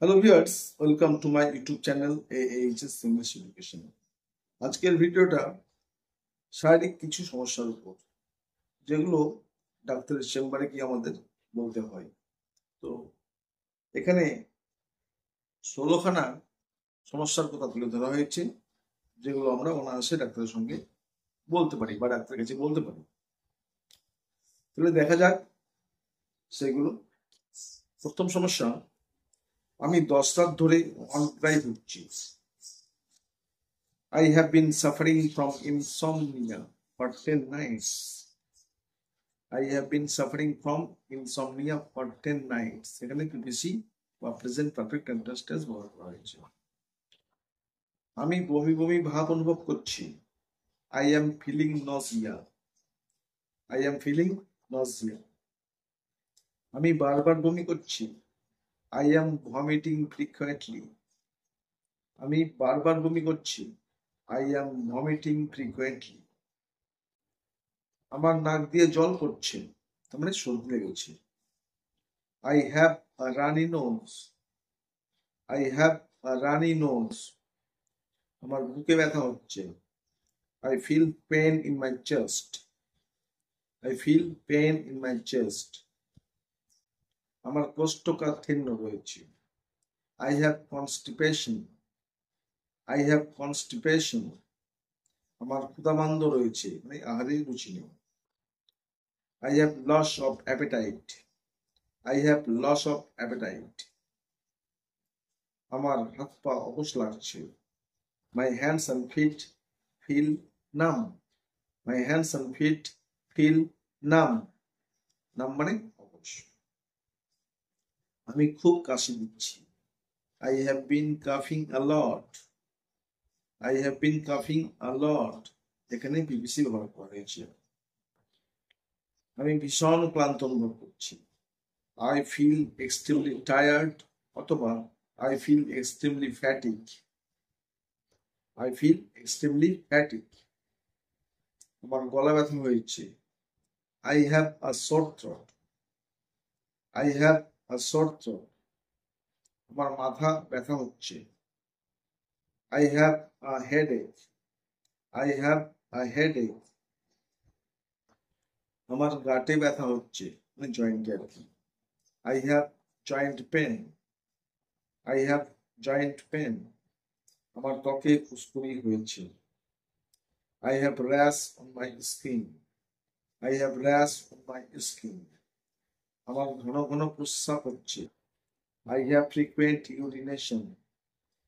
Hello viewers, welcome to my YouTube channel AAHS English education. আজকের ভিডিওটা শারীরিক কিছু সমস্যার উপর, যেগুলো ডাক্তারের চেম্বারে গিয়ে আমাদের বলতে হয়। তো এখানে 16খানা সমস্যার কথা তুলে ধরা হয়েছে, যেগুলো আমরা অনায়াসে ডাক্তারের সঙ্গে বলতে পারি বা ডাক্তারের কাছে বলতে পারি। তাহলে দেখা যাক সেগুলো। প্রথম সমস্যা, আমি 10 রাত ধরে অনিদ্রায় ভুগছি। I have been suffering from insomnia for 10 nights. I have been suffering from insomnia for 10 nights. এখানে বেশি বা প্রেজেন্ট পারফেক্ট কন্টিনিউয়াস টেন্স ব্যবহার করা হয়েছে। আমি বমি বমি ভাব অনুভব করছি। I am feeling nausea. I am feeling nausea. আমি বারবার বমি করছি। I am vomiting frequently. আমি বারবার বমি করছি। I am vomiting frequently. আমার নাক দিয়ে জল পড়ছে, তার মানে সর্দি লেগেছে। I have a runny nose. I have a runny nose. আমার বুকে ব্যথা হচ্ছে। I feel pain in my chest. I feel pain in my chest. আমার কোষ্ঠকাঠিন্য রয়েছে। I have constipation. I have constipation. আমার ক্ষুধামান্দ্য রয়েছে, মানে আহারে রুচি নেই। I have loss of appetite. I have loss of appetite. আমার হাত পা অবশ লাগছে। My hands and feet feel numb. My hands and feet feel numb. Numb মানে অবশ। আমি খুব কাশি দিচ্ছি। I have been coughing a lot. I have been coughing a lot. এখানে BBC ব্যবহার করা হয়েছে। আমি ভীষণ ক্লান্ত অনুভব করছি। I feel extremely tired অথবা I feel extremely fatigue. I feel extremely fatigue. আমার গলা ব্যথা হয়েছে। I have a sore throat. I have a sore throat. আমার মাথা ব্যথা হচ্ছে। I have a headache. I have a headache. আমার গাঁটে ব্যথা হচ্ছে, মানে জয়েন্টে আর কি। I have joint pain. I have joint pain. আমার ত্বকে ফুসকুড়ি হয়েছে। I have rash on my skin. I have rash on my skin. আমার ঘন ঘন প্রস্রাব হচ্ছে। I have frequent urination.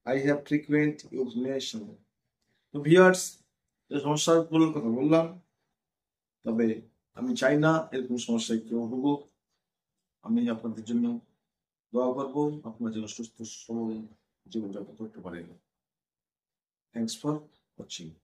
I have frequent urination. তো ভিউয়ার্স, এই সমস্যাগুলোর কথা বললাম, তবে আমি চাই না এরকম সমস্যায় কেউ ভুগুক। আমি আপনাদের জন্য দোয়া করবো, আপনারা যেন সুস্থ সবল জীবনযাপন করতে পারেন। Thanks for watching.